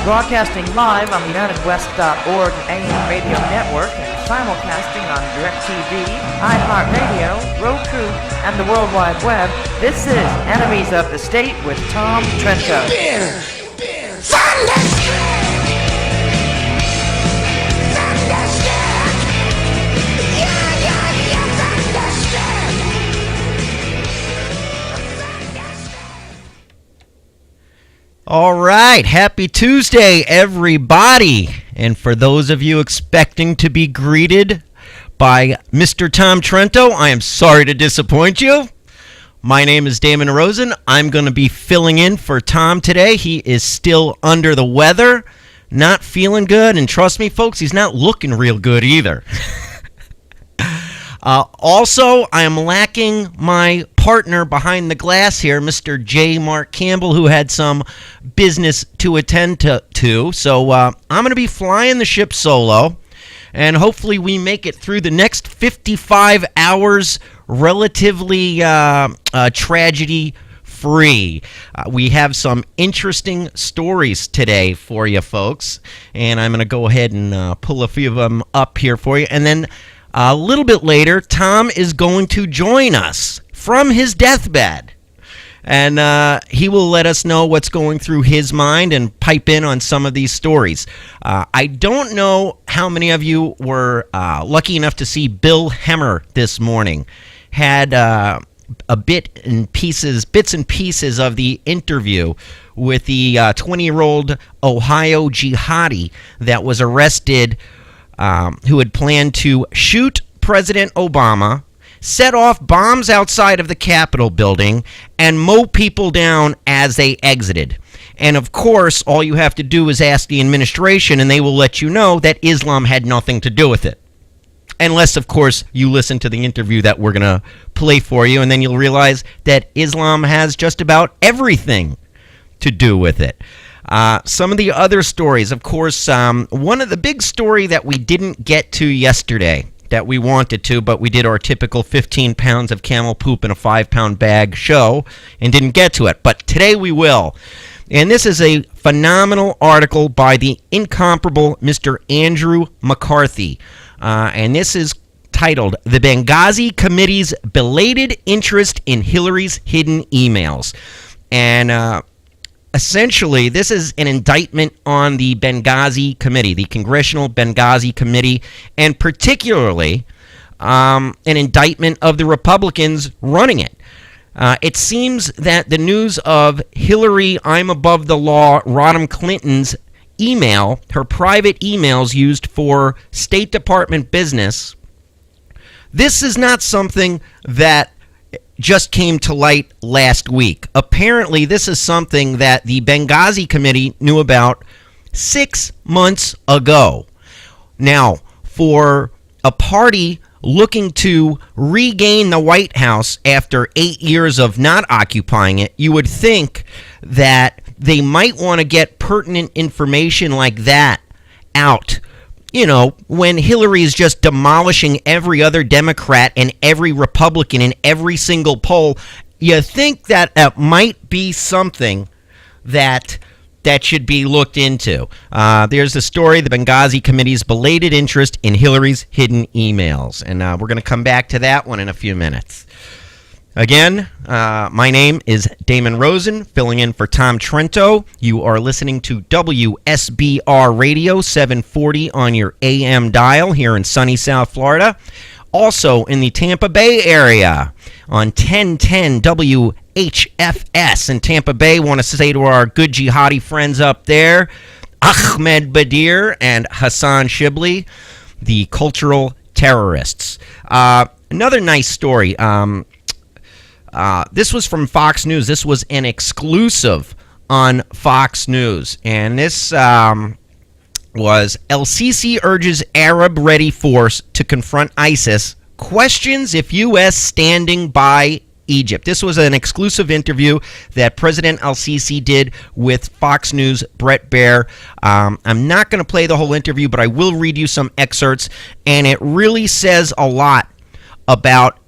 Broadcasting live on the UnitedWest.org AM radio network and simulcasting on DirecTV, iHeartRadio, Roku, and the World Wide Web, this is Enemies of the State with Tom Trento. All right, happy Tuesday, everybody. And for those of you expecting to be greeted by Mr. Tom Trento, I am sorry to disappoint you. My name is Damon Rosen. I'm going to be filling in for Tom today. He is still under the weather, not feeling good. And trust me, folks, he's not looking real good either. Also, I am lacking my partner behind the glass here, Mr. J. Mark Campbell, who had some business to attend to. So I'm going to be flying the ship solo, and hopefully we make it through the next 55 hours relatively tragedy-free. We have some interesting stories today for you folks, and I'm going to go ahead and pull a few of them up here for you. And then a little bit later, Tom is going to join us from his deathbed, and he will let us know what's going through his mind and pipe in on some of these stories. I don't know how many of you were lucky enough to see Bill Hemmer this morning. Had bits and pieces of the interview with the 20-year-old Ohio jihadi that was arrested, who had planned to shoot President Obama, set off bombs outside of the Capitol building, and mow people down as they exited. And of course, all you have to do is ask the administration, and they will let you know that Islam had nothing to do with it. Unless, of course, you listen to the interview that we're going to play for you, and then you'll realize that Islam has just about everything to do with it. Some of the other stories, of course, one of the big story that we didn't get to yesterday that we wanted to, but we did our typical 15 pounds of camel poop in a 5-pound bag show and didn't get to it. But today we will. And this is a phenomenal article by the incomparable Mr. Andrew McCarthy. And this is titled, "The Benghazi Committee's Belated Interest in Hillary's Hidden Emails." And essentially, this is an indictment on the Benghazi Committee, the Congressional Benghazi Committee, and particularly an indictment of the Republicans running it. It seems that the news of Hillary, I'm above the law, Rodham Clinton's email, her private emails used for State Department business, this is not something that just came to light last week. Apparently, this is something that the Benghazi Committee knew about 6 months ago. Now, for a party looking to regain the White House after 8 years of not occupying it, you would think that they might want to get pertinent information like that out. You know, when Hillary is just demolishing every other Democrat and every Republican in every single poll, you think that might be something that should be looked into. There's the story, the Benghazi Committee's belated interest in Hillary's hidden emails. And we're going to come back to that one in a few minutes. Again, my name is Damon Rosen, filling in for Tom Trento. You are listening to WSBR Radio 740 on your AM dial here in sunny South Florida. Also in the Tampa Bay area on 1010 WHFS in Tampa Bay. Want to say to our good jihadi friends up there, Ahmed Badir and Hassan Shibli, the cultural terrorists. Another nice story. This was from Fox News. This was an exclusive on Fox News. And this was el-Sisi urges Arab-ready force to confront ISIS, questions if U.S. standing by Egypt. This was an exclusive interview that President el-Sisi did with Fox News' Brett Baer. I'm not going to play the whole interview, but I will read you some excerpts, and it really says a lot about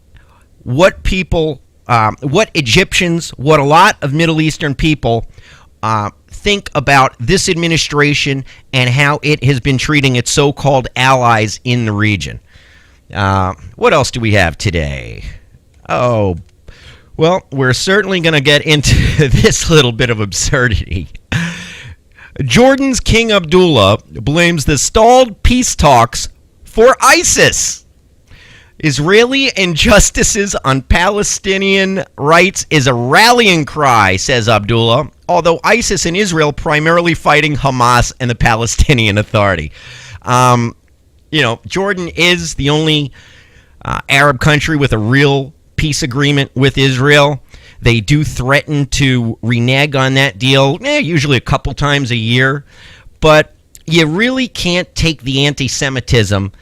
what people, what Egyptians, what a lot of Middle Eastern people think about this administration and how it has been treating its so-called allies in the region. What else do we have today? Oh, well, we're certainly going to get into this little bit of absurdity. Jordan's King Abdullah blames the stalled peace talks for ISIS. Israeli injustices on Palestinian rights is a rallying cry, says Abdullah, although ISIS and Israel primarily fighting Hamas and the Palestinian Authority. Jordan is the only Arab country with a real peace agreement with Israel. They do threaten to renege on that deal, usually a couple times a year. But you really can't take the anti-Semitism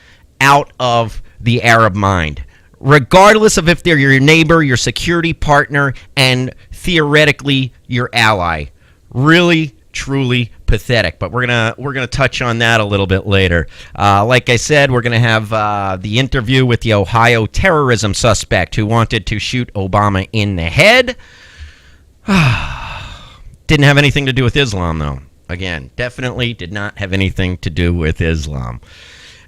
out of the Arab mind, regardless of if they're your neighbor, your security partner, and theoretically your ally. Really, truly pathetic. But we're gonna touch on that a little bit later. Like I said, we're gonna have the interview with the Ohio terrorism suspect who wanted to shoot Obama in the head. Didn't have anything to do with Islam, though. Again, definitely did not have anything to do with Islam.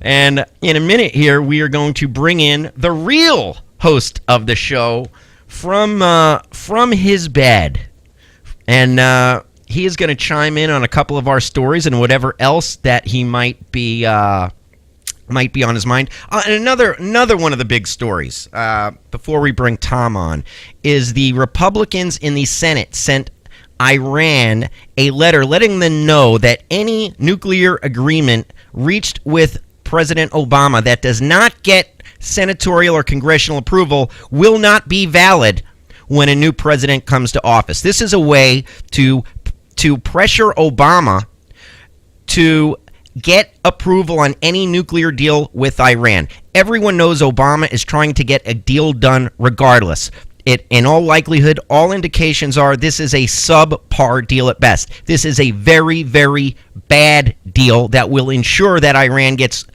And in a minute here, we are going to bring in the real host of the show from his bed. And he is going to chime in on a couple of our stories and whatever else that he might be on his mind. And another one of the big stories, before we bring Tom on, is the Republicans in the Senate sent Iran a letter letting them know that any nuclear agreement reached with President Obama that does not get senatorial or congressional approval will not be valid when a new president comes to office. This is a way to pressure Obama to get approval on any nuclear deal with Iran. Everyone knows Obama is trying to get a deal done regardless. In all likelihood, all indications are this is a subpar deal at best. This is a very, very bad deal that will ensure that Iran gets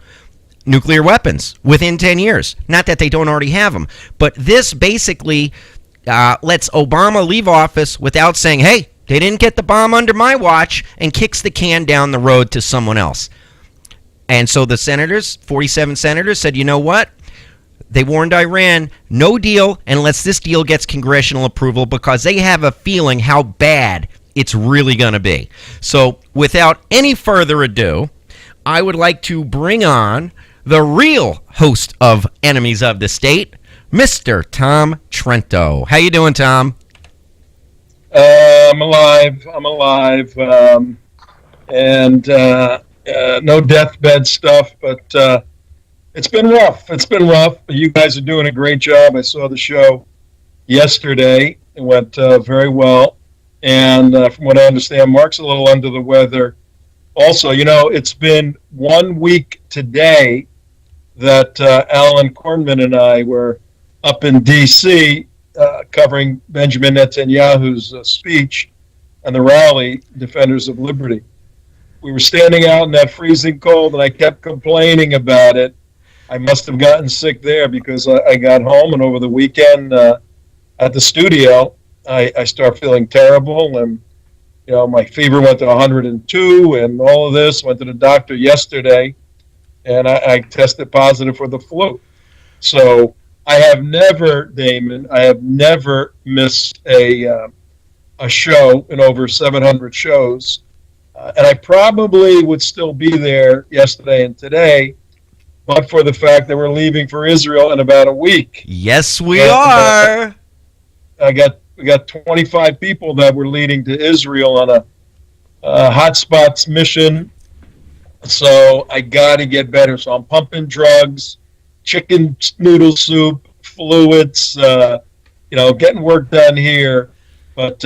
nuclear weapons within 10 years. Not that they don't already have them. But this basically lets Obama leave office without saying, hey, they didn't get the bomb under my watch, and kicks the can down the road to someone else. And so the senators, 47 senators, said, you know what? They warned Iran, no deal unless this deal gets congressional approval, because they have a feeling how bad it's really going to be. So without any further ado, I would like to bring on the real host of Enemies of the State, Mr. Tom Trento. How you doing, Tom? I'm alive. And no deathbed stuff, but it's been rough. You guys are doing a great job. I saw the show yesterday. It went very well. And from what I understand, Mark's a little under the weather. Also, it's been 1 week today that Alan Kornman and I were up in D.C. Covering Benjamin Netanyahu's speech and the rally, Defenders of Liberty. We were standing out in that freezing cold, and I kept complaining about it. I must have gotten sick there because I got home, and over the weekend at the studio, I start feeling terrible, and my fever went to 102, and all of this. Went to the doctor yesterday, and I tested positive for the flu. So I have never, Damon, missed a show in over 700 shows. And I probably would still be there yesterday and today, but for the fact that we're leaving for Israel in about a week. Yes, we are. We got 25 people that we're leading to Israel on a hotspots mission. So I got to get better. So I'm pumping drugs, chicken noodle soup, fluids, getting work done here. But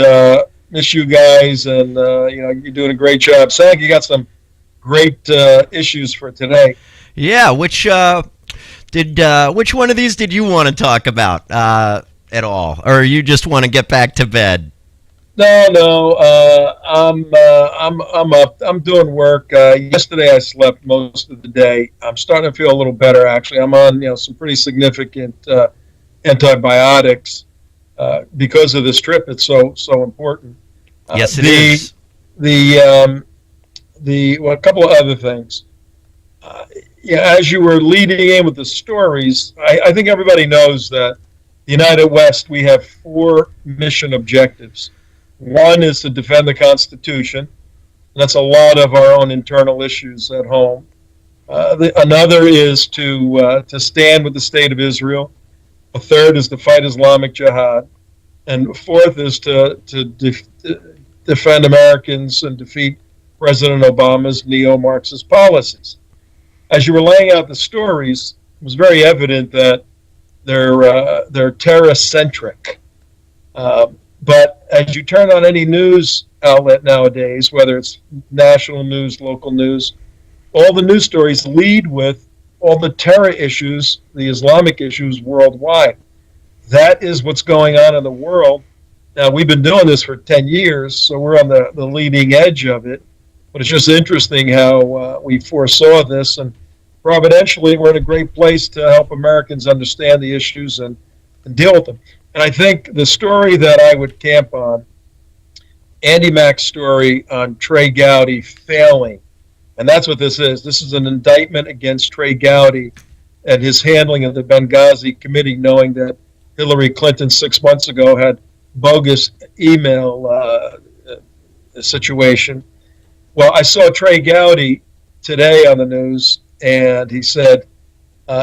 miss you guys, and you're doing a great job. Sag, you got some great issues for today. Yeah, which one of these did you want to talk about at all, or you just want to get back to bed? No. I'm up. I'm doing work. Yesterday I slept most of the day. I'm starting to feel a little better, actually. I'm on some pretty significant antibiotics because of this trip. It's so important. Yes, it is. Well, a couple of other things. Yeah, as you were leading in with the stories, I think everybody knows that the United West, we have 4 mission objectives. One is to defend the Constitution. That's a lot of our own internal issues at home. Another is to stand with the State of Israel. A third is to fight Islamic Jihad. And fourth is to defend Americans and defeat President Obama's neo-Marxist policies. As you were laying out the stories, it was very evident that they're terror-centric. But as you turn on any news outlet nowadays, whether it's national news, local news, all the news stories lead with all the terror issues, the Islamic issues worldwide. That is what's going on in the world. Now, we've been doing this for 10 years, so we're on the leading edge of it. But it's just interesting how we foresaw this, and providentially, we're in a great place to help Americans understand the issues and deal with them. And I think the story that I would camp on, Andy Mack's story on Trey Gowdy failing, and that's what this is. This is an indictment against Trey Gowdy and his handling of the Benghazi committee, knowing that Hillary Clinton 6 months ago had bogus email situation. Well, I saw Trey Gowdy today on the news, and he said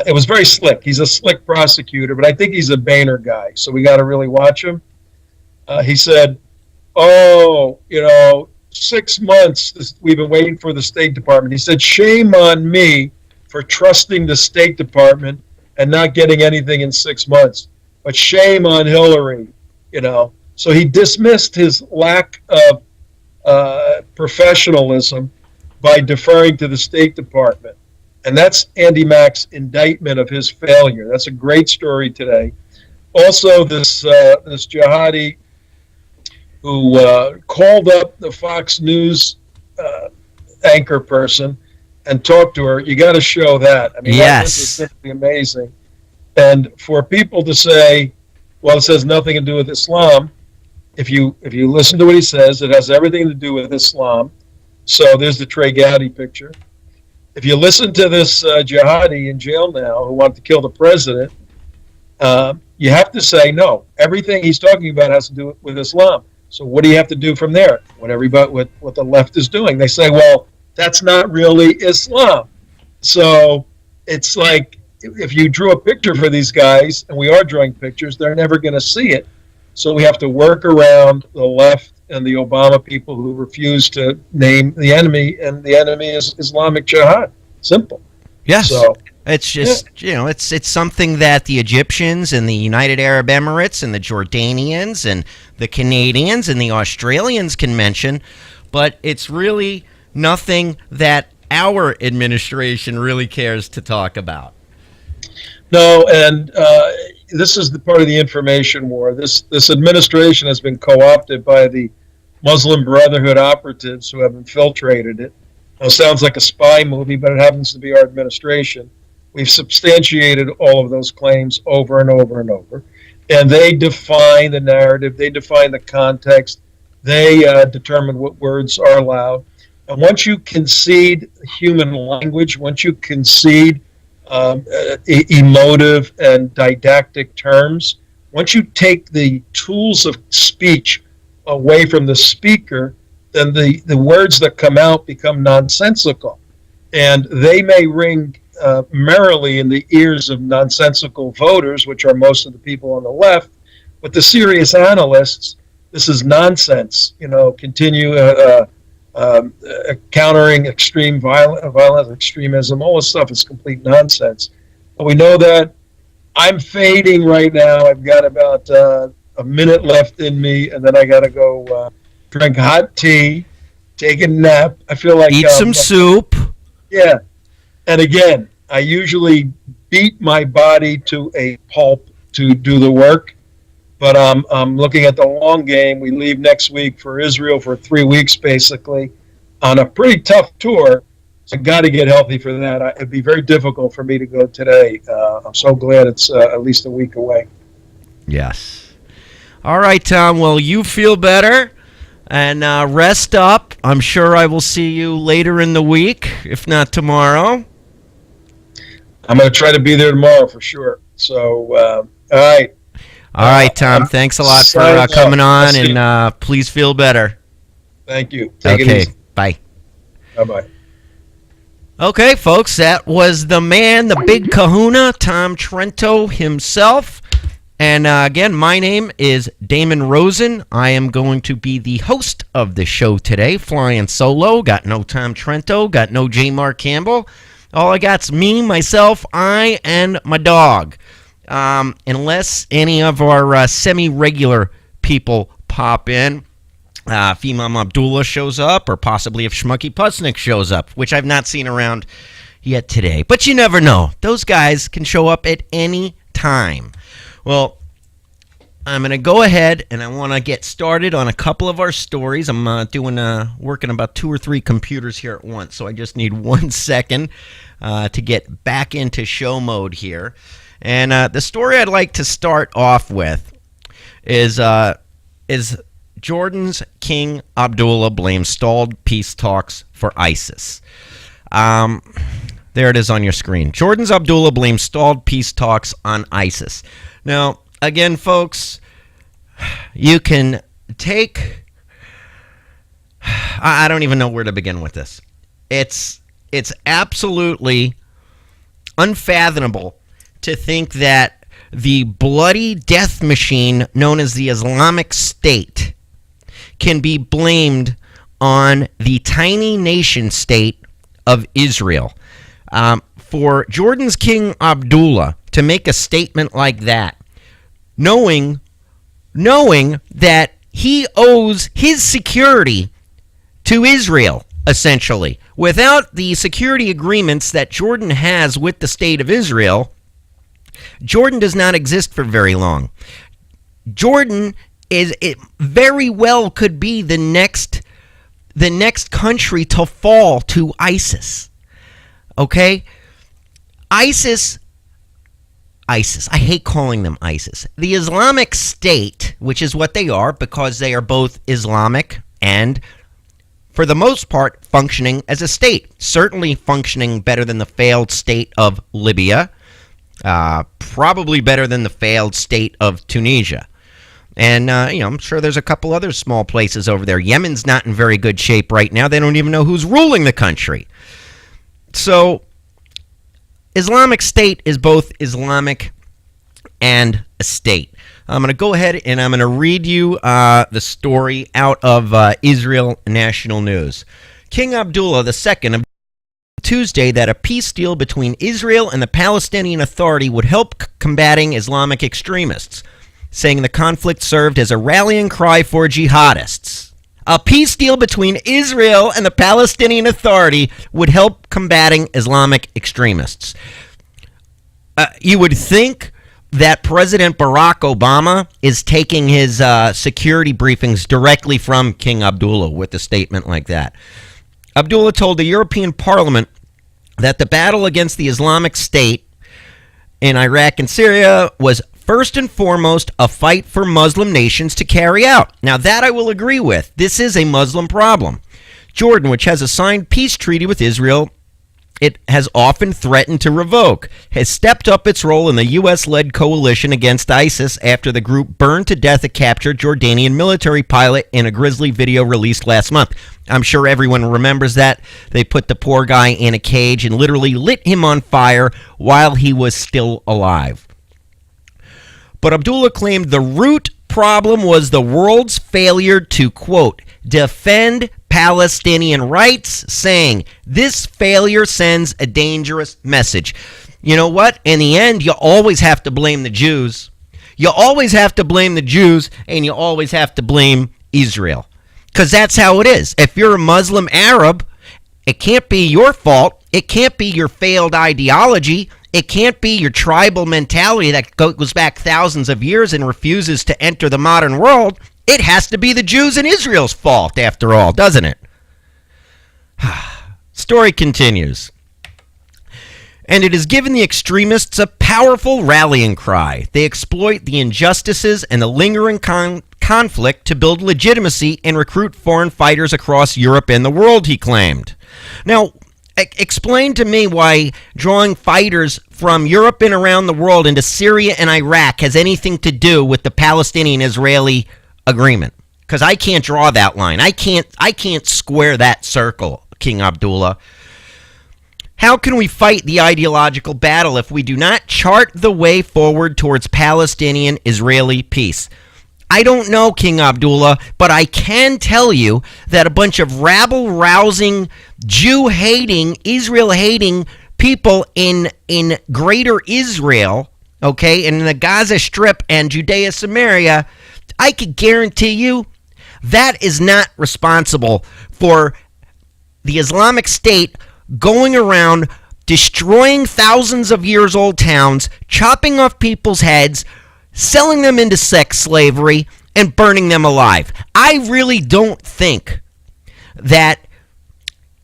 it was very slick. He's a slick prosecutor, but I think he's a Boehner guy, so we got to really watch him. He said, 6 months we've been waiting for the State Department. He said, shame on me for trusting the State Department and not getting anything in 6 months. But shame on Hillary, So he dismissed his lack of professionalism by deferring to the State Department. And that's Andy Mack's indictment of his failure. That's a great story today. Also, this jihadi who called up the Fox News anchor person and talked to her, you got to show that. I mean, yes. This is simply amazing. And for people to say, well, it has nothing to do with Islam, if you listen to what he says, it has everything to do with Islam. So there's the Trey Gowdy picture. If you listen to this jihadi in jail now who wanted to kill the president, you have to say, no, everything he's talking about has to do with Islam. So what do you have to do from there? What the left is doing. They say, well, that's not really Islam. So it's like if you drew a picture for these guys, and we are drawing pictures, they're never going to see it. So we have to work around the left and the Obama people who refuse to name the enemy, and the enemy is Islamic Jihad. Simple. Yes. So, it's just, it's something that the Egyptians and the United Arab Emirates and the Jordanians and the Canadians and the Australians can mention, but it's really nothing that our administration really cares to talk about. No, and this is the part of the information war. This administration has been co-opted by the Muslim Brotherhood operatives who have infiltrated it. Now, it sounds like a spy movie, but it happens to be our administration. We've substantiated all of those claims over and over and over. And they define the narrative. They define the context. They determine what words are allowed. And once you concede human language, once you concede emotive and didactic terms, once you take the tools of speech away from the speaker, then the words that come out become nonsensical. And they may ring merrily in the ears of nonsensical voters, which are most of the people on the left, but the serious analysts, this is nonsense. Continue countering extreme violence, extremism, all this stuff is complete nonsense. But we know that I'm fading right now. I've got about a minute left in me, and then I got to go drink hot tea, take a nap. I feel like eat some soup. Yeah, and again, I usually beat my body to a pulp to do the work. But I'm looking at the long game. We leave next week for Israel for 3 weeks, basically, on a pretty tough tour. So I got to get healthy for that. It'd be very difficult for me to go today. I'm so glad it's at least a week away. Yes. All right, Tom. Well, you feel better. And rest up. I'm sure I will see you later in the week, if not tomorrow. I'm going to try to be there tomorrow for sure. So, all right. All right, Tom. Thanks a lot for coming on, and please feel better. Thank you. Take it easy. Bye. Bye-bye. Okay, folks, that was the man, the big kahuna, Tom Trento himself. And again, my name is Damon Rosen. I am going to be the host of the show today, flying solo. Got no Tom Trento, got no J. Mark Campbell. All I got's me, myself, I, and my dog. Unless any of our semi-regular people pop in. If Imam Abdullah shows up, or possibly if Shmucky Pusnik shows up, which I've not seen around yet today. But you never know. Those guys can show up at any time. Well, I'm going to go ahead, and I want to get started on a couple of our stories. I'm working about 2 or 3 computers here at once, so I just need 1 second to get back into show mode here. And the story I'd like to start off with is Jordan's King Abdullah blames stalled peace talks for ISIS. There it is on your screen. Jordan's Abdullah blames stalled peace talks on ISIS. Now, again, folks, you can take... I don't even know where to begin with this. It's absolutely unfathomable to think that the bloody death machine known as the Islamic State can be blamed on the tiny nation state of Israel. For Jordan's King Abdullah to make a statement like that, knowing that he owes his security to Israel, essentially. Without the security agreements that Jordan has with the state of Israel, Jordan does not exist for very long. Jordan very well could be the next country to fall to ISIS. Okay? ISIS, I hate calling them ISIS. The Islamic State, which is what they are because they are both Islamic and, for the most part, functioning as a state. Certainly functioning better than the failed state of Libya. Probably better than the failed state of Tunisia. And, I'm sure there's a couple other small places over there. Yemen's not in very good shape right now. They don't even know who's ruling the country. So, Islamic State is both Islamic and a state. I'm going to go ahead and I'm going to read you the story out of Israel National News. King Abdullah II Tuesday that a peace deal between Israel and the Palestinian Authority would help combating Islamic extremists, saying the conflict served as a rallying cry for jihadists. A peace deal between Israel and the Palestinian Authority would help combating Islamic extremists. You would think that President Barack Obama is taking his security briefings directly from King Abdullah with a statement like that. Abdullah told the European Parliament that the battle against the Islamic State in Iraq and Syria was first and foremost a fight for Muslim nations to carry out. Now that I will agree with. This is a Muslim problem. Jordan, which has a signed peace treaty with Israel, it has often threatened to revoke, has stepped up its role in the U.S.-led coalition against ISIS after the group burned to death a captured Jordanian military pilot in a grisly video released last month. I'm sure everyone remembers that. They put the poor guy in a cage and literally lit him on fire while he was still alive. But Abdullah claimed the root problem was the world's failure to, quote, defend Palestinian rights, saying this failure sends a dangerous message. You know what? In the end, you always have to blame the Jews. You always have to blame the Jews, and you always have to blame Israel. Because that's how it is. If you're a Muslim Arab, it can't be your fault. It can't be your failed ideology. It can't be your tribal mentality that goes back thousands of years and refuses to enter the modern world. It has to be the Jews and Israel's fault, after all, doesn't it? Story continues. And it has given the extremists a powerful rallying cry. They exploit the injustices and the lingering conflict to build legitimacy and recruit foreign fighters across Europe and the world, he claimed. Now, explain to me why drawing fighters from Europe and around the world into Syria and Iraq has anything to do with the Palestinian-Israeli agreement. Because I can't draw that line. I can't square that circle, King Abdullah. How can we fight the ideological battle if we do not chart the way forward towards Palestinian-Israeli peace? I don't know, King Abdullah, but I can tell you that a bunch of rabble-rousing, Jew-hating, Israel-hating people in greater Israel, okay, in the Gaza Strip and Judea Samaria, I could guarantee you that is not responsible for the Islamic State going around destroying thousands of years old towns, chopping off people's heads, selling them into sex slavery, and burning them alive. I really don't think that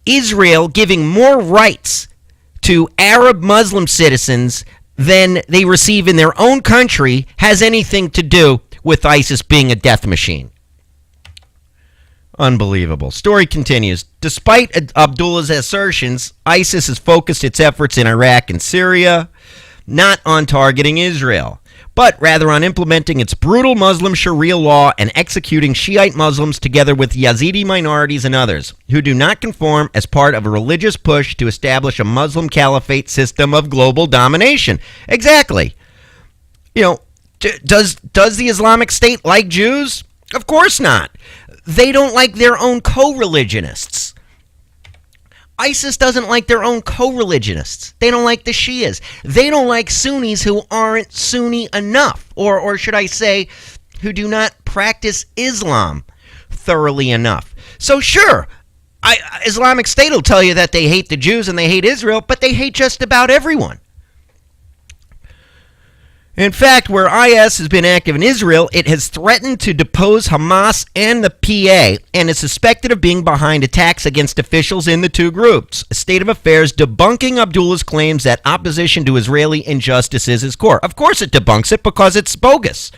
Israel giving more rights to Arab Muslim citizens than they receive in their own country has anything to do with ISIS being a death machine. Unbelievable. Story continues. Despite Abdullah's assertions, ISIS has focused its efforts in Iraq and Syria, not on targeting Israel, but rather on implementing its brutal Muslim Sharia law and executing Shiite Muslims together with Yazidi minorities and others who do not conform as part of a religious push to establish a Muslim caliphate system of global domination. Exactly. You know, does the Islamic State like Jews? Of course not. They don't like their own co-religionists. ISIS doesn't like their own co-religionists. They don't like the Shias. They don't like Sunnis who aren't Sunni enough, or should I say, who do not practice Islam thoroughly enough. So sure, Islamic State will tell you that they hate the Jews and they hate Israel, but they hate just about everyone. In fact, where IS has been active in Israel, it has threatened to depose Hamas and the PA and is suspected of being behind attacks against officials in the two groups. A state of affairs debunking Abdullah's claims that opposition to Israeli injustice is his core. Of course it debunks it because it's bogus.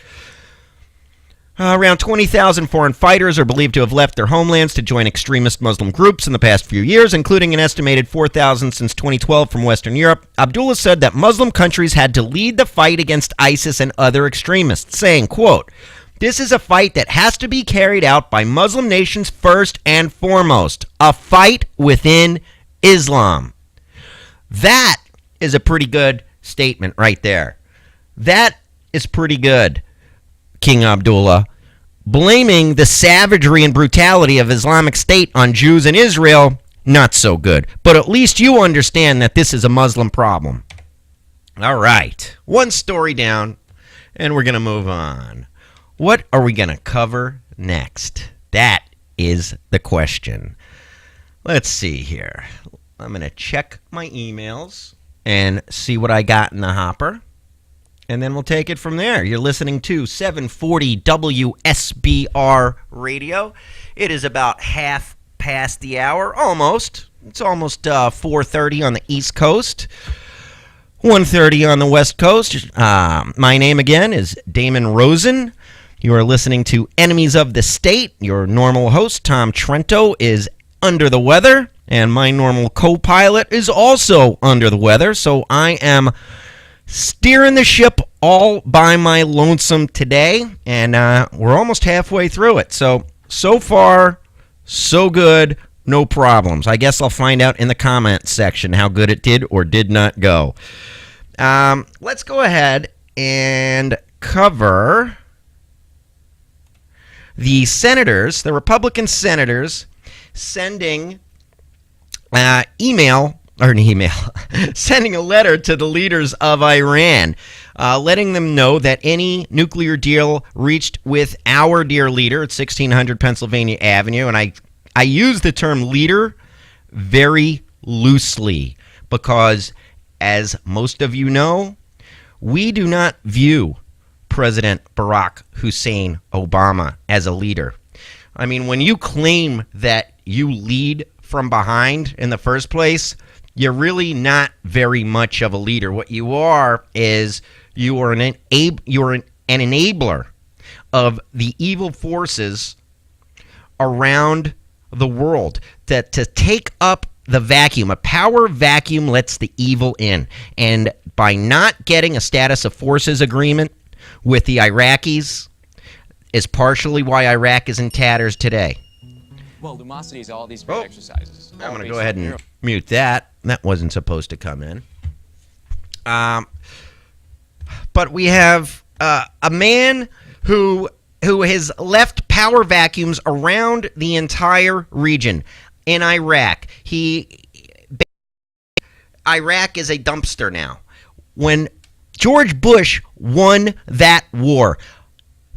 Around 20,000 foreign fighters are believed to have left their homelands to join extremist Muslim groups in the past few years, including an estimated 4,000 since 2012 from Western Europe. Abdullah said that Muslim countries had to lead the fight against ISIS and other extremists, saying, quote, "This is a fight that has to be carried out by Muslim nations first and foremost. A fight within Islam." That is a pretty good statement right there. That is pretty good. King Abdullah, blaming the savagery and brutality of Islamic State on Jews in Israel, not so good. But at least you understand that this is a Muslim problem. All right, one story down, and we're going to move on. What are we going to cover next? That is the question. Let's see here. I'm going to check my emails and see what I got in the hopper. And then we'll take it from there. You're listening to 740 WSBR Radio. It is about half past the hour, almost. It's almost 4:30 on the East Coast, 1:30 on the West Coast. My name again is Damon Rosen. You are listening to Enemies of the State. Your normal host, Tom Trento, is under the weather, and my normal co-pilot is also under the weather. So I am steering the ship all by my lonesome today, and we're almost halfway through it. So far, so good, no problems. I guess I'll find out in the comments section how good it did or did not go. Let's go ahead and cover the senators, the Republican senators, sending sending a letter to the leaders of Iran, letting them know that any nuclear deal reached with our dear leader at 1600 Pennsylvania Avenue, and I use the term leader very loosely because, as most of you know, we do not view President Barack Hussein Obama as a leader. I mean, when you claim that you lead from behind in the first place, you're really not very much of a leader. What you are is you are an enabler of the evil forces around the world to take up the vacuum. A power vacuum lets the evil in. And by not getting a status of forces agreement with the Iraqis is partially why Iraq is in tatters today. Well, Lumosity is all these great exercises. I'm going to go ahead and mute that. That wasn't supposed to come in. But we have a man who has left power vacuums around the entire region. In Iraq, Iraq is a dumpster now. When George Bush won that war,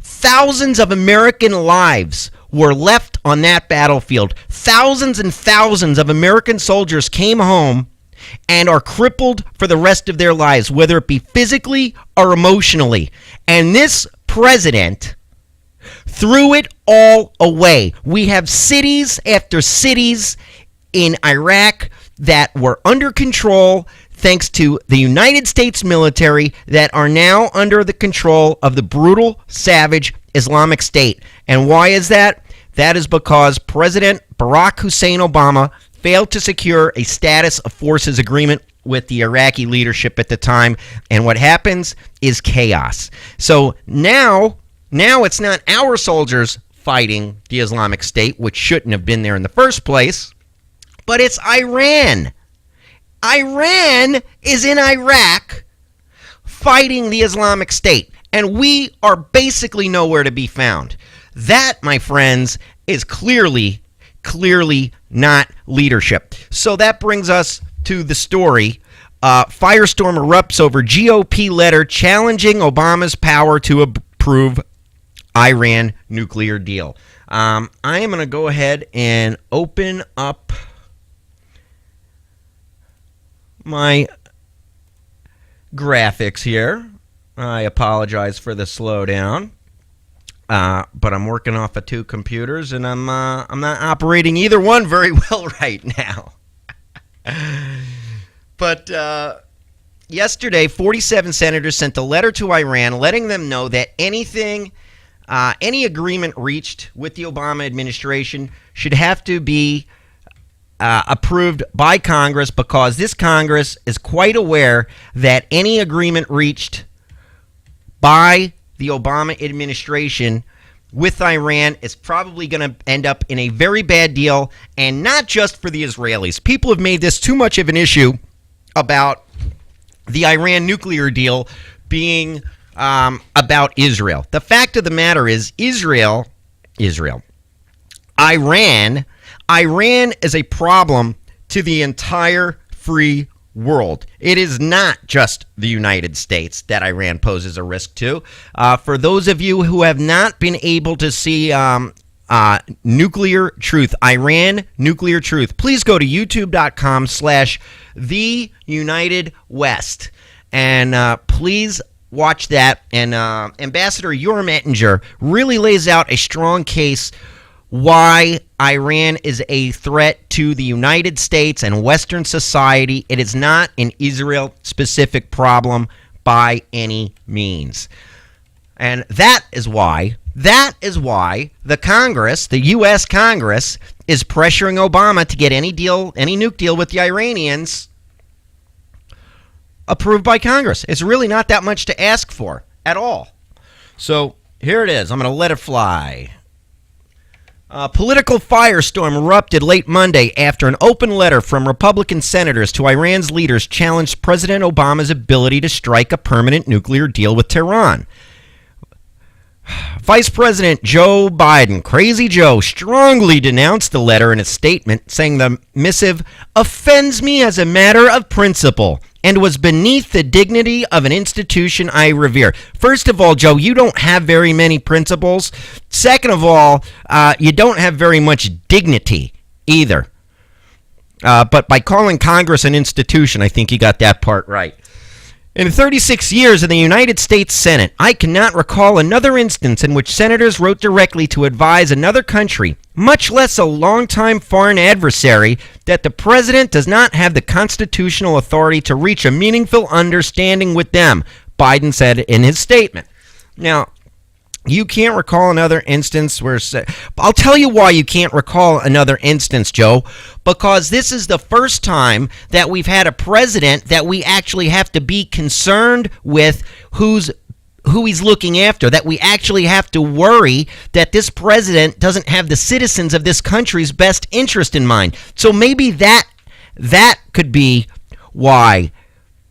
thousands of American lives were left on that battlefield. Thousands and thousands of American soldiers came home and are crippled for the rest of their lives, whether it be physically or emotionally. And this president threw it all away. We have cities after cities in Iraq that were under control thanks to the United States military that are now under the control of the brutal, savage Islamic State. And why is that? That is because President Barack Hussein Obama failed to secure a status of forces agreement with the Iraqi leadership at the time. And what happens is chaos. So now it's not our soldiers fighting the Islamic State, which shouldn't have been there in the first place, but it's Iran. Iran is in Iraq fighting the Islamic State, and we are basically nowhere to be found. That, my friends, is clearly not leadership. So that brings us to the story. Firestorm erupts over GOP letter challenging Obama's power to approve Iran nuclear deal. I am going to go ahead and open up my graphics here. I apologize for the slowdown, but I'm working off of two computers, and I'm not operating either one very well right now. But yesterday, 47 senators sent a letter to Iran letting them know that any agreement reached with the Obama administration should have to be approved by Congress, because this Congress is quite aware that any agreement reached by the Obama administration with Iran is probably going to end up in a very bad deal, and not just for the Israelis. People have made this too much of an issue about the Iran nuclear deal being about Israel. The fact of the matter is Iran is a problem to the entire free world. It is not just the United States that Iran poses a risk to. For those of you who have not been able to see Nuclear Truth, Iran Nuclear Truth, please go to youtube.com/TheUnitedWest and please watch that. And Ambassador Yoram Ettinger really lays out a strong case why Iran is a threat to the United States and Western society. It is not an Israel-specific problem by any means. And that is why the Congress, the U.S. Congress, is pressuring Obama to get any nuke deal with the Iranians approved by Congress. It's really not that much to ask for at all. So here it is. I'm going to let it fly. A political firestorm erupted late Monday after an open letter from Republican senators to Iran's leaders challenged President Obama's ability to strike a permanent nuclear deal with Tehran. Vice President Joe Biden, Crazy Joe, strongly denounced the letter in a statement, saying the missive offends me as a matter of principle and was beneath the dignity of an institution I revere. First of all, Joe, you don't have very many principles. Second of all, you don't have very much dignity either. But by calling Congress an institution, I think you got that part right. In 36 years in the United States Senate, I cannot recall another instance in which senators wrote directly to advise another country, much less a longtime foreign adversary, that the president does not have the constitutional authority to reach a meaningful understanding with them, Biden said in his statement. Now, You can't recall another instance where... I'll tell you why you can't recall another instance, Joe. Because this is the first time that we've had a president that we actually have to be concerned with who he's looking after, that we actually have to worry that this president doesn't have the citizens of this country's best interest in mind. So maybe that could be why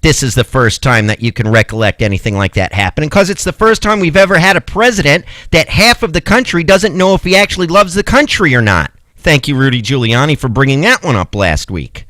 this is the first time that you can recollect anything like that happening, because it's the first time we've ever had a president that half of the country doesn't know if he actually loves the country or not. Thank you, Rudy Giuliani, for bringing that one up last week.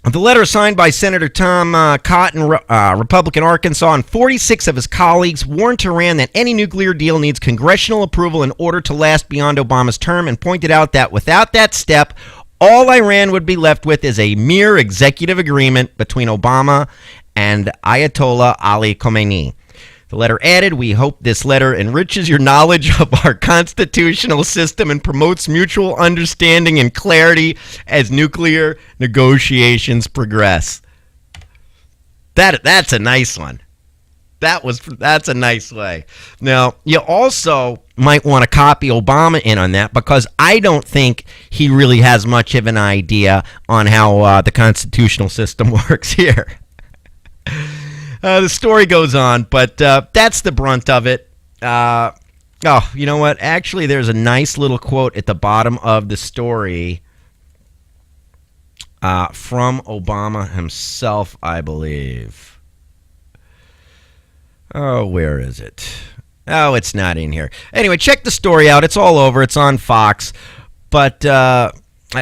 The letter signed by Senator Tom Cotton, Republican Arkansas, and 46 of his colleagues warned Tehran that any nuclear deal needs congressional approval in order to last beyond Obama's term, and pointed out that without that step, all Iran would be left with is a mere executive agreement between Obama and Ayatollah Ali Khamenei. The letter added, "We hope this letter enriches your knowledge of our constitutional system and promotes mutual understanding and clarity as nuclear negotiations progress." That's a nice one. That's a nice way. Now, you also might want to copy Obama in on that, because I don't think he really has much of an idea on how the constitutional system works here. The story goes on, but that's the brunt of it. Oh, you know what? Actually, there's a nice little quote at the bottom of the story from Obama himself, I believe. Oh, where is it? Oh, it's not in here. Anyway, check the story out. It's all over. It's on Fox. But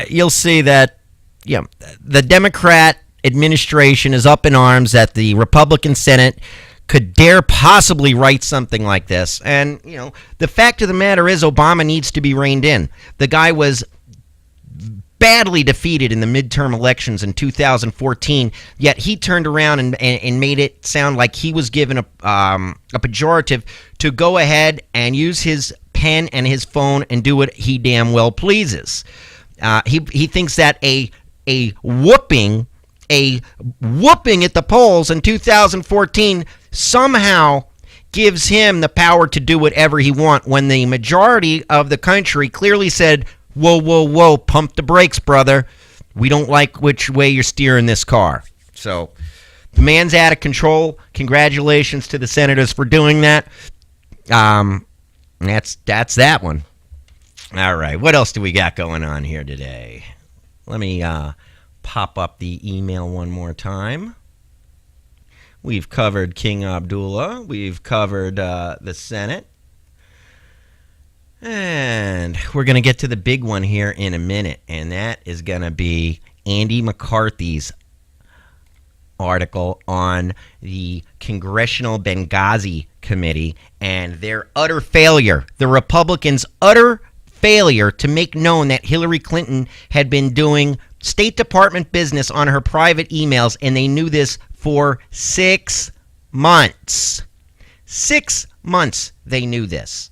you'll see that the Democrat administration is up in arms that the Republican Senate could dare possibly write something like this. And, the fact of the matter is Obama needs to be reined in. The guy was badly defeated in the midterm elections in 2014, yet he turned around and made it sound like he was given a pejorative to go ahead and use his pen and his phone and do what he damn well pleases. He thinks that a whooping at the polls in 2014 somehow gives him the power to do whatever he wants, when the majority of the country clearly said, whoa, pump the brakes, brother. We don't like which way you're steering this car. So the man's out of control. Congratulations to the senators for doing that. That's that one. All right, what else do we got going on here today? Let me pop up the email one more time. We've covered King Abdullah. We've covered the Senate. And we're going to get to the big one here in a minute, and that is going to be Andy McCarthy's article on the Congressional Benghazi Committee and their utter failure, the Republicans' utter failure to make known that Hillary Clinton had been doing State Department business on her private emails, and they knew this for 6 months. 6 months they knew this.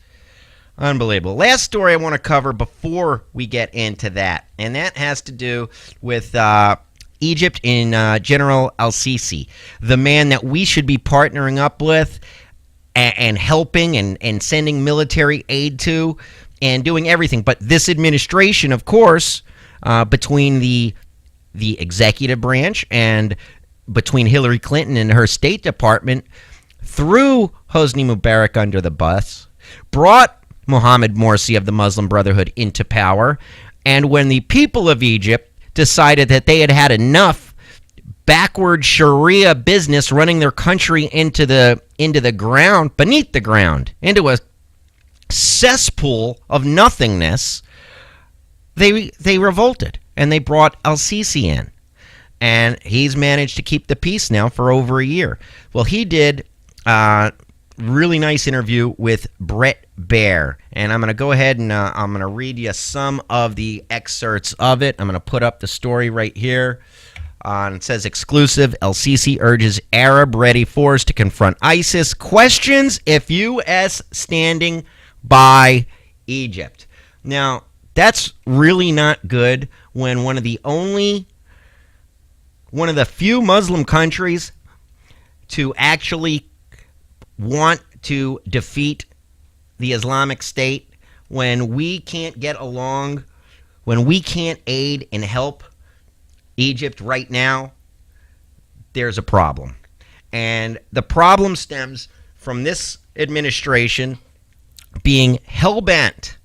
Unbelievable. Last story I want to cover before we get into that, and that has to do with Egypt and General el-Sisi, the man that we should be partnering up with and helping and sending military aid to and doing everything. But this administration, of course, between the executive branch and between Hillary Clinton and her State Department, threw Hosni Mubarak under the bus, brought Mohammed Morsi of the Muslim Brotherhood into power, and when the people of Egypt decided that they had had enough backward Sharia business running their country into the ground, beneath the ground, into a cesspool of nothingness, they revolted, and they brought el-Sisi in. And he's managed to keep the peace now for over a year. Well, he did really nice interview with Bret Baier, and I'm going to go ahead and I'm going to read you some of the excerpts of it. I'm going to put up the story right here. It says, exclusive, el-Sisi urges Arab-ready force to confront ISIS, questions if U.S. standing by Egypt. Now, that's really not good when one of the few Muslim countries to actually want to defeat the Islamic State, when we can't get along, when we can't aid and help Egypt right now, there's a problem. And the problem stems from this administration being hell-bent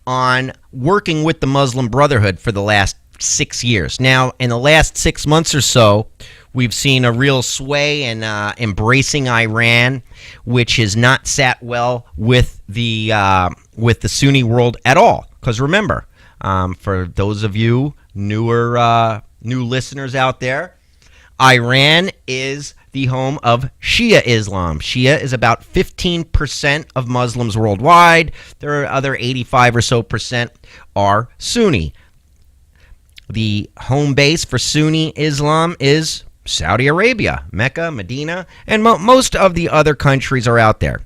on working with the Muslim Brotherhood for the last 6 years. Now, in the last 6 months or so, we've seen a real sway in embracing Iran, which has not sat well with the Sunni world at all. Because remember, for those of you new listeners out there, Iran is the home of Shia Islam. Shia is about 15% of Muslims worldwide. There are other 85 or so percent are Sunni. The home base for Sunni Islam is Saudi Arabia, Mecca, Medina, and most of the other countries are out there.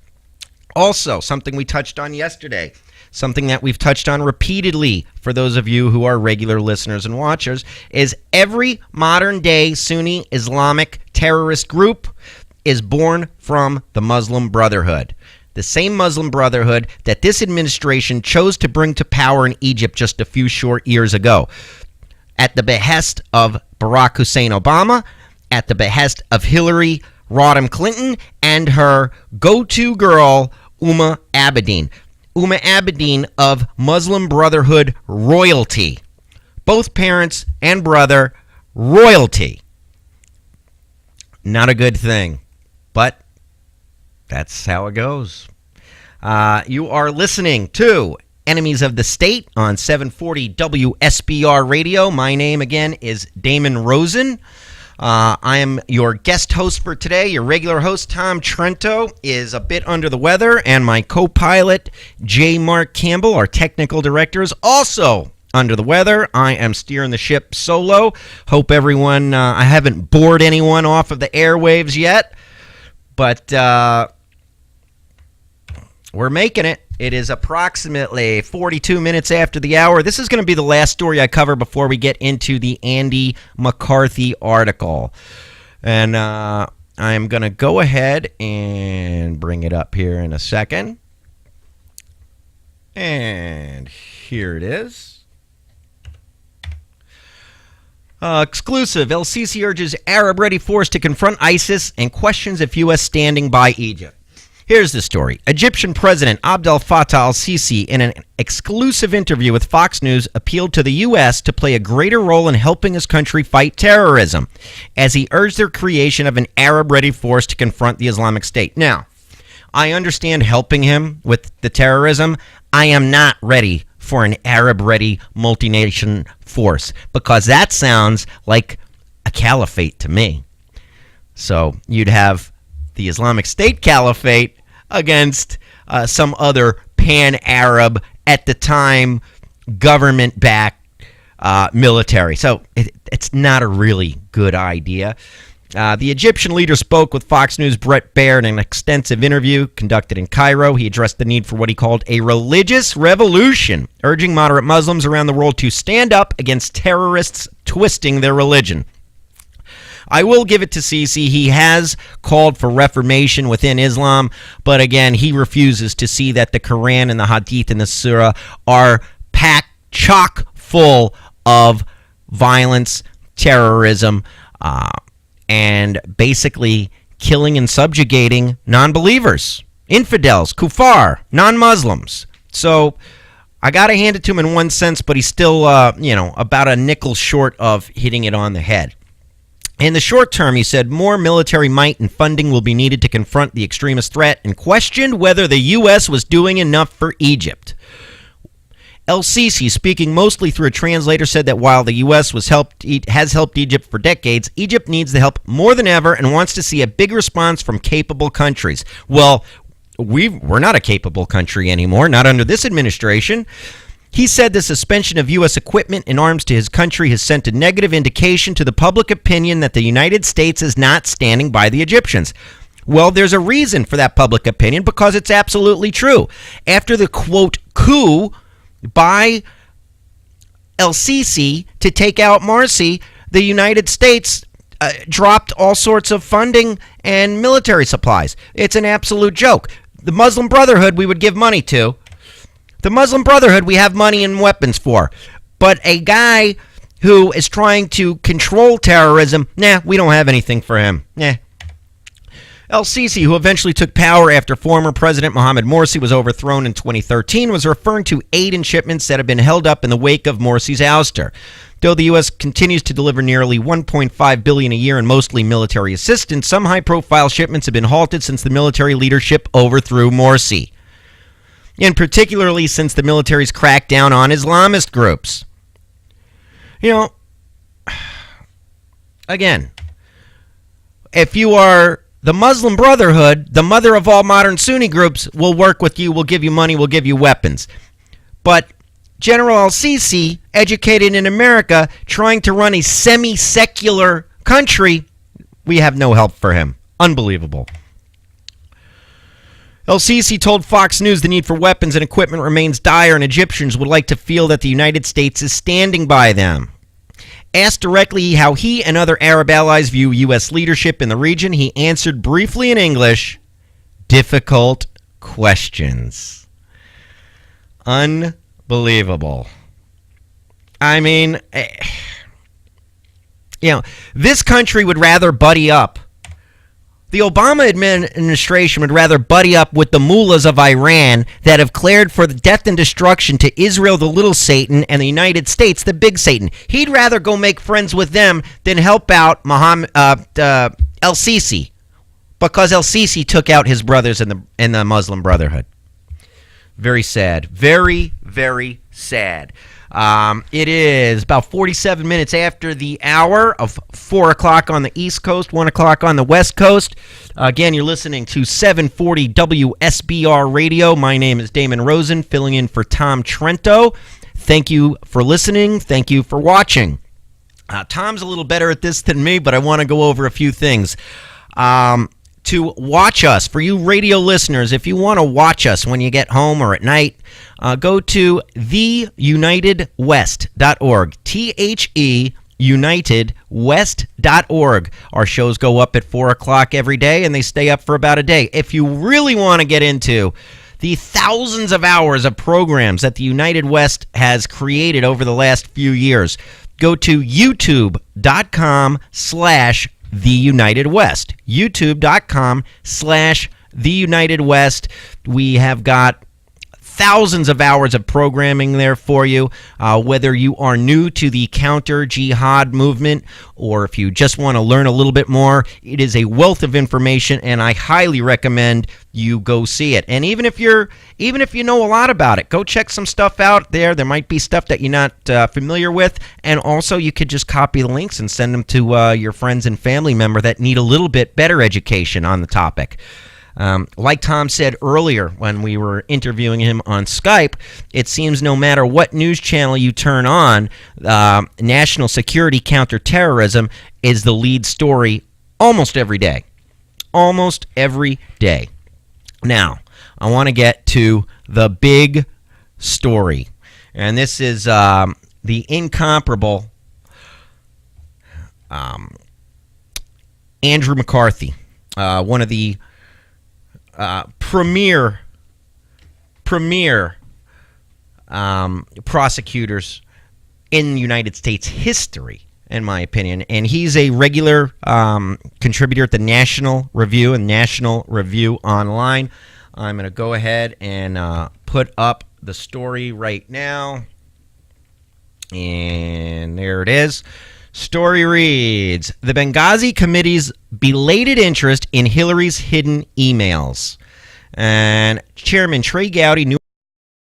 Also, something we touched on yesterday, something that we've touched on repeatedly for those of you who are regular listeners and watchers, is every modern-day Sunni Islamic terrorist group is born from the Muslim Brotherhood. The same Muslim Brotherhood that this administration chose to bring to power in Egypt just a few short years ago, at the behest of Barack Hussein Obama, at the behest of Hillary Rodham Clinton, and her go-to girl, Umma Abedin. Umma Abedin of Muslim Brotherhood royalty. Both parents and brother, royalty. Not a good thing, but that's how it goes. You are listening to Enemies of the State on 740 WSBR Radio. My name again is Damon Rosen. I am your guest host for today. Your regular host, Tom Trento, is a bit under the weather, and my co-pilot, J. Mark Campbell, our technical director, is also under the weather. I am steering the ship solo. Hope everyone, I haven't bored anyone off of the airwaves yet, but we're making it. It is approximately 42 minutes after the hour. This is going to be the last story I cover before we get into the Andy McCarthy article. And I'm going to go ahead and bring it up here in a second. And here it is. Exclusive. El-Sisi urges Arab-ready force to confront ISIS and questions if U.S. standing by Egypt. Here's the story. Egyptian President Abdel Fattah al-Sisi, in an exclusive interview with Fox News, appealed to the U.S. to play a greater role in helping his country fight terrorism, as he urged the creation of an Arab-ready force to confront the Islamic State. Now, I understand helping him with the terrorism. I am not ready for an Arab-ready multi-nation force, because that sounds like a caliphate to me. So you'd have the Islamic State Caliphate against some other pan-Arab, at the time, government-backed military. So it's not a really good idea. The Egyptian leader spoke with Fox News' Brett Baer in an extensive interview conducted in Cairo. He addressed the need for what he called a religious revolution, urging moderate Muslims around the world to stand up against terrorists twisting their religion. I will give it to Sisi. He has called for reformation within Islam, but again, he refuses to see that the Quran and the Hadith and the Surah are packed chock full of violence, terrorism, and basically killing and subjugating non-believers, infidels, kuffar, non-Muslims. So I got to hand it to him in one sense, but he's still, about a nickel short of hitting it on the head. In the short term, he said, more military might and funding will be needed to confront the extremist threat, and questioned whether the U.S. was doing enough for Egypt. El-Sisi, speaking mostly through a translator, said that while the U.S. has helped Egypt for decades, Egypt needs the help more than ever and wants to see a big response from capable countries. Well, we're not a capable country anymore, not under this administration. He said the suspension of U.S. equipment and arms to his country has sent a negative indication to the public opinion that the United States is not standing by the Egyptians. Well, there's a reason for that public opinion, because it's absolutely true. After the, quote, coup by El-Sisi to take out Morsi, the United States dropped all sorts of funding and military supplies. It's an absolute joke. The Muslim Brotherhood we would give money to. The Muslim Brotherhood we have money and weapons for. But a guy who is trying to control terrorism, we don't have anything for him. El-Sisi, who eventually took power after former President Mohamed Morsi was overthrown in 2013, was referring to aid and shipments that have been held up in the wake of Morsi's ouster. Though the U.S. continues to deliver nearly $1.5 billion a year in mostly military assistance, some high-profile shipments have been halted since the military leadership overthrew Morsi, and particularly since the military's crackdown on Islamist groups. Again, if you are the Muslim Brotherhood, the mother of all modern Sunni groups, will work with you, will give you money, will give you weapons. But General el-Sisi, educated in America, trying to run a semi-secular country, we have no help for him. Unbelievable. El-Sisi told Fox News the need for weapons and equipment remains dire, and Egyptians would like to feel that the United States is standing by them. Asked directly how he and other Arab allies view U.S. leadership in the region, he answered briefly in English, difficult questions. Unbelievable. I mean, this country would rather buddy up. The Obama administration would rather buddy up with the mullahs of Iran that have declared for the death and destruction to Israel, the little Satan, and the United States, the big Satan. He'd rather go make friends with them than help out el-Sisi, because el-Sisi took out his brothers in the Muslim Brotherhood. Very sad. Very, very sad. It is about 47 minutes after the hour of 4 o'clock on the East Coast, 1 o'clock on the West Coast. Again, you're listening to 740 WSBR Radio. My name is Damon Rosen, filling in for Tom Trento. Thank you for listening. Thank you for watching. Tom's a little better at this than me, but I want to go over a few things. To watch us, for you radio listeners, if you want to watch us when you get home or at night, go to theunitedwest.org, theunitedwest.org. Our shows go up at 4 o'clock every day, and they stay up for about a day. If you really want to get into the thousands of hours of programs that the United West has created over the last few years, go to youtube.com/The United West. YouTube.com/The United West. We have got thousands of hours of programming there for you, whether you are new to the counter-jihad movement or if you just want to learn a little bit more. It is a wealth of information, and I highly recommend you go see it. And even if you know a lot about it, go check some stuff out there. There might be stuff that you're not familiar with, and also you could just copy the links and send them to your friends and family member that need a little bit better education on the topic. Like Tom said earlier when we were interviewing him on Skype, it seems no matter what news channel you turn on, national security counterterrorism is the lead story almost every day. Almost every day. Now, I want to get to the big story. And this is the incomparable Andrew McCarthy, one of the premier prosecutors in United States history, in my opinion. And he's a regular contributor at the National Review and National Review Online. I'm going to go ahead and put up the story right now. And there it is. Story reads, the Benghazi Committee's belated interest in Hillary's hidden emails. And Chairman Trey Gowdy knew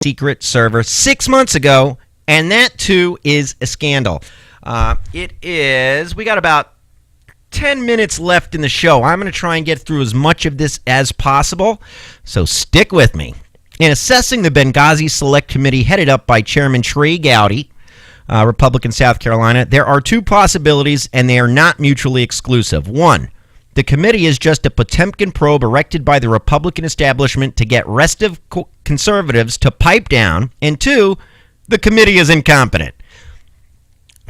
secret server 6 months ago, and that too is a scandal. We got about 10 minutes left in the show. I'm going to try and get through as much of this as possible, so stick with me. In assessing the Benghazi Select Committee headed up by Chairman Trey Gowdy, Republican South Carolina, there are two possibilities, and they are not mutually exclusive. One, the committee is just a Potemkin probe erected by the Republican establishment to get restive conservatives to pipe down. And two, the committee is incompetent.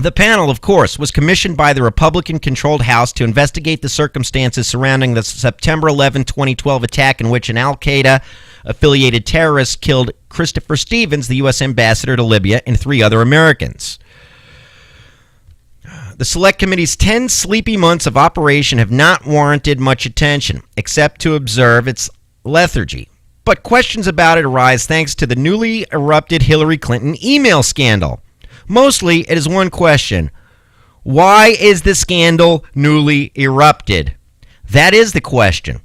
The panel, of course, was commissioned by the Republican-controlled House to investigate the circumstances surrounding the September 11, 2012 attack in which an al-Qaeda-affiliated terrorist killed Christopher Stevens, the U.S. ambassador to Libya, and 3 other Americans. The Select Committee's 10 sleepy months of operation have not warranted much attention, except to observe its lethargy. But questions about it arise thanks to the newly erupted Hillary Clinton email scandal. Mostly, it is one question. Why is the scandal newly erupted? That is the question.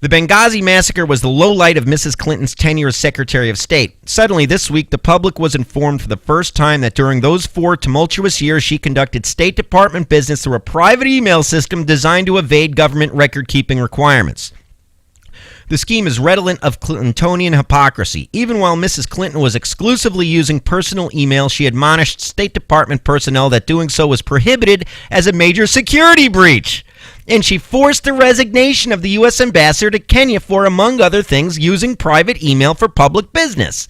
The Benghazi massacre was the lowlight of Mrs. Clinton's tenure as Secretary of State. Suddenly, this week, the public was informed for the first time that during those 4 tumultuous years, she conducted State Department business through a private email system designed to evade government record-keeping requirements. The scheme is redolent of Clintonian hypocrisy. Even while Mrs. Clinton was exclusively using personal email, she admonished State Department personnel that doing so was prohibited as a major security breach. And she forced the resignation of the U.S. ambassador to Kenya for, among other things, using private email for public business.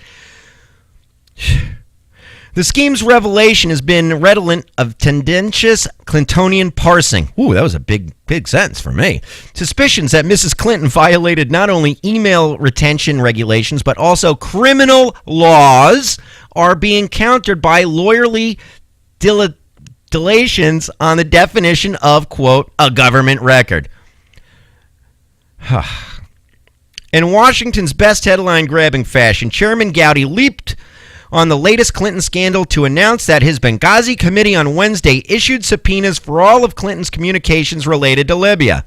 The scheme's revelation has been redolent of tendentious Clintonian parsing. Ooh, that was a big sentence for me. Suspicions that Mrs. Clinton violated not only email retention regulations, but also criminal laws are being countered by lawyerly dilations on the definition of, quote, a government record. In Washington's best headline-grabbing fashion, Chairman Gowdy leaped on the latest Clinton scandal to announce that his Benghazi committee on Wednesday issued subpoenas for all of Clinton's communications related to Libya.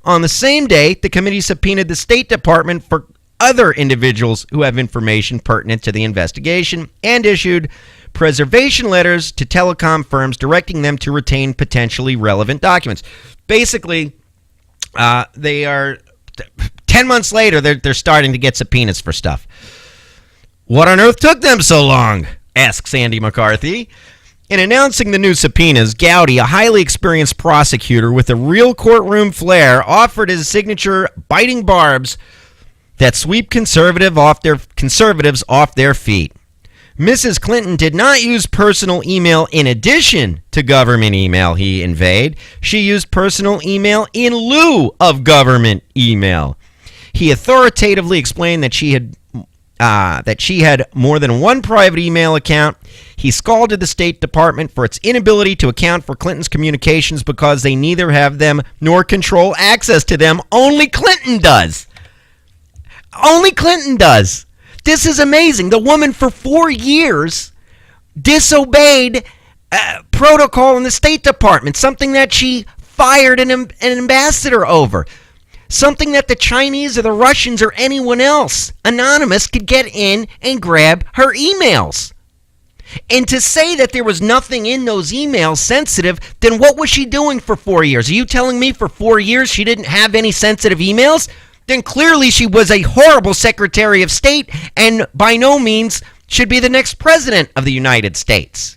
On the same day, the committee subpoenaed the State Department for other individuals who have information pertinent to the investigation and issued preservation letters to telecom firms directing them to retain potentially relevant documents. Basically, they are 10 months later, they're starting to get subpoenas for stuff. What on earth took them so long? Asks Andy McCarthy. In announcing the new subpoenas, Gowdy, a highly experienced prosecutor with a real courtroom flair, offered his signature biting barbs that sweep conservatives off their feet. Mrs. Clinton did not use personal email in addition to government email, he inveighed. She used personal email in lieu of government email. He authoritatively explained that she had more than one private email account. He scalded the State Department for its inability to account for Clinton's communications because they neither have them nor control access to them. Only Clinton does. Only Clinton does. This is amazing. The woman for 4 years disobeyed protocol in the State Department, something that she fired an ambassador over. Something that the Chinese or the Russians or anyone else, anonymous, could get in and grab her emails. And to say that there was nothing in those emails sensitive, then what was she doing for 4 years? Are you telling me for 4 years she didn't have any sensitive emails? Then clearly she was a horrible Secretary of State and by no means should be the next President of the United States.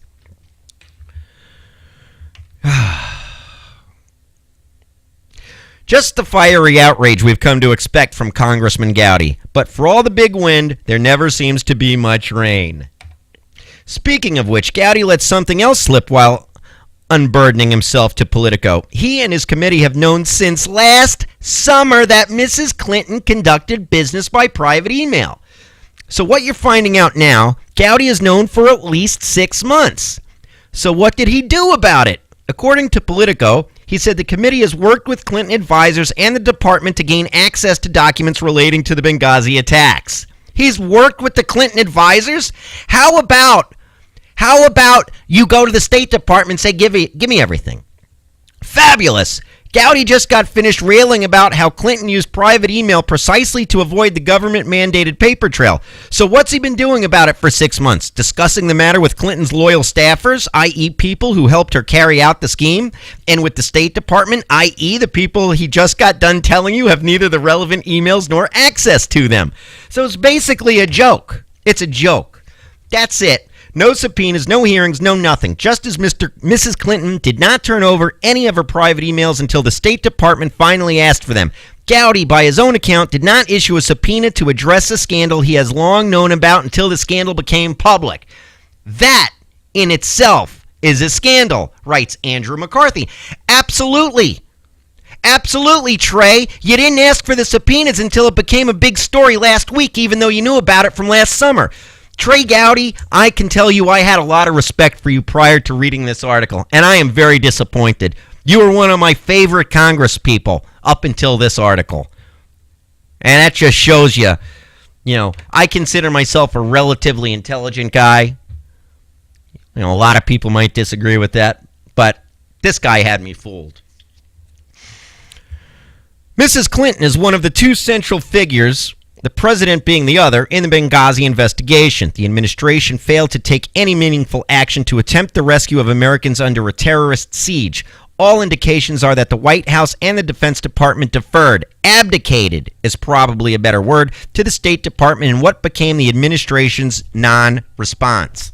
Just the fiery outrage we've come to expect from Congressman Gowdy. But for all the big wind, there never seems to be much rain. Speaking of which, Gowdy let something else slip while unburdening himself to Politico. He and his committee have known since last summer that Mrs. Clinton conducted business by private email. So what you're finding out now, Gowdy has known for at least 6 months. So what did he do about it? According to Politico, he said the committee has worked with Clinton advisors and the department to gain access to documents relating to the Benghazi attacks. He's worked with the Clinton advisors? How about you go to the State Department and say, give me everything? Fabulous. Gowdy just got finished railing about how Clinton used private email precisely to avoid the government-mandated paper trail. So what's he been doing about it for 6 months? Discussing the matter with Clinton's loyal staffers, i.e. people who helped her carry out the scheme, and with the State Department, i.e. the people he just got done telling you have neither the relevant emails nor access to them. So it's basically a joke. It's a joke. That's it. No subpoenas, no hearings, no nothing. Just as Mrs. Clinton did not turn over any of her private emails until the State Department finally asked for them. Gowdy, by his own account, did not issue a subpoena to address a scandal he has long known about until the scandal became public. That, in itself, is a scandal, writes Andrew McCarthy. Absolutely. Absolutely, Trey. You didn't ask for the subpoenas until it became a big story last week, even though you knew about it from last summer. Trey Gowdy, I can tell you I had a lot of respect for you prior to reading this article, and I am very disappointed. You were one of my favorite Congress people up until this article. And that just shows you, I consider myself a relatively intelligent guy. A lot of people might disagree with that, but this guy had me fooled. Mrs. Clinton is one of the two central figures, the president being the other, in the Benghazi investigation. The administration failed to take any meaningful action to attempt the rescue of Americans under a terrorist siege. All indications are that the White House and the Defense Department deferred, abdicated is probably a better word, to the State Department in what became the administration's non-response.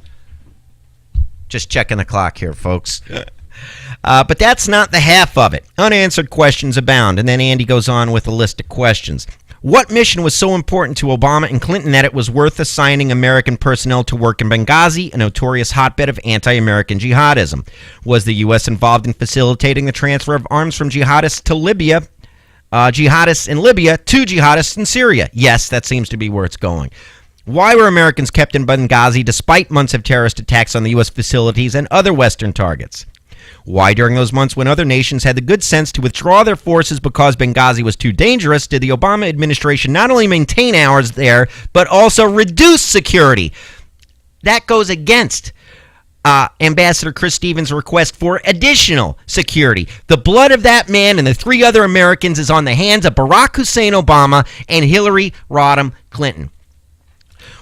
Just checking the clock here, folks. But that's not the half of it. Unanswered questions abound. And then Andy goes on with a list of questions. What mission was so important to Obama and Clinton that it was worth assigning American personnel to work in Benghazi, a notorious hotbed of anti-American jihadism? Was the U.S. involved in facilitating the transfer of arms from jihadists to Libya, jihadists in Libya to jihadists in Syria? Yes, that seems to be where it's going. Why were Americans kept in Benghazi despite months of terrorist attacks on the U.S. facilities and other Western targets? Why, during those months when other nations had the good sense to withdraw their forces because Benghazi was too dangerous, did the Obama administration not only maintain ours there, but also reduce security? That goes against Ambassador Chris Stevens' request for additional security. The blood of that man and the three other Americans is on the hands of Barack Hussein Obama and Hillary Rodham Clinton.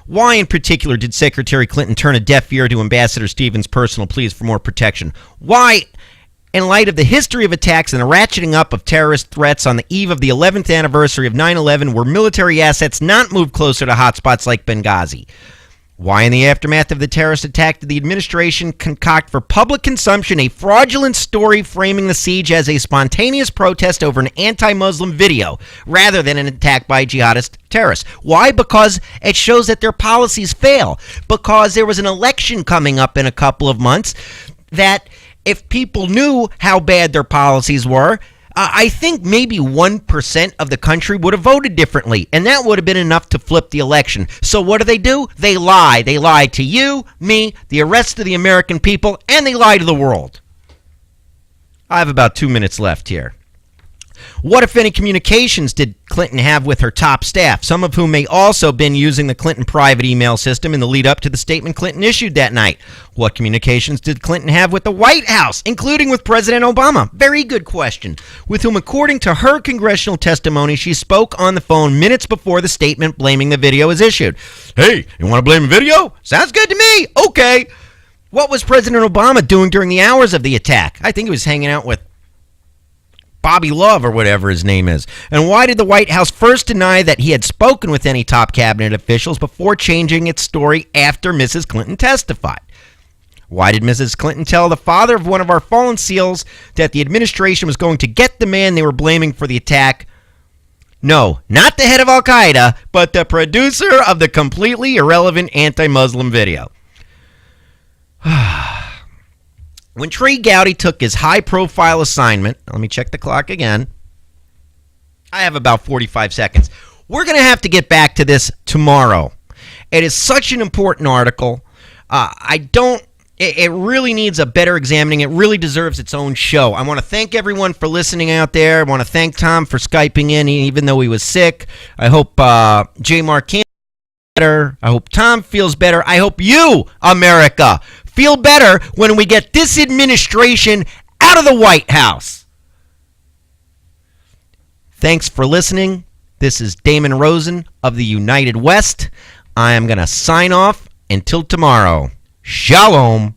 Why, in particular, did Secretary Clinton turn a deaf ear to Ambassador Stevens' personal pleas for more protection? Why, in light of the history of attacks and the ratcheting up of terrorist threats on the eve of the 11th anniversary of 9/11, were military assets not moved closer to hotspots like Benghazi? Why, in the aftermath of the terrorist attack, did the administration concoct for public consumption a fraudulent story framing the siege as a spontaneous protest over an anti-Muslim video rather than an attack by jihadist terrorists? Why? Because it shows that their policies fail. Because there was an election coming up in a couple of months that if people knew how bad their policies were, I think maybe 1% of the country would have voted differently, and that would have been enough to flip the election. So what do? They lie. They lie to you, me, the rest of the American people, and they lie to the world. I have about 2 minutes left here. What, if any, communications did Clinton have with her top staff, some of whom may also have been using the Clinton private email system in the lead up to the statement Clinton issued that night? What communications did Clinton have with the White House, including with President Obama? Very good question. With whom, according to her congressional testimony, she spoke on the phone minutes before the statement blaming the video was issued. Hey, you want to blame the video? Sounds good to me. Okay. What was President Obama doing during the hours of the attack? I think he was hanging out with Bobby Love or whatever his name is. And why did the White House first deny that he had spoken with any top cabinet officials before changing its story after Mrs. Clinton testified? Why did Mrs. Clinton tell the father of one of our fallen SEALs that the administration was going to get the man they were blaming for the attack? No, not the head of Al-Qaeda, but the producer of the completely irrelevant anti-Muslim video. When Trey Gowdy took his high-profile assignment, let me check the clock again. I have about 45 seconds. We're going to have to get back to this tomorrow. It is such an important article. It really needs a better examining. It really deserves its own show. I want to thank everyone for listening out there. I want to thank Tom for Skyping in, even though he was sick. I hope J-Mark can better. I hope Tom feels better. I hope you, America, feel better when we get this administration out of the White House. Thanks for listening. This is Damon Rosen of the United West. I am going to sign off until tomorrow. Shalom.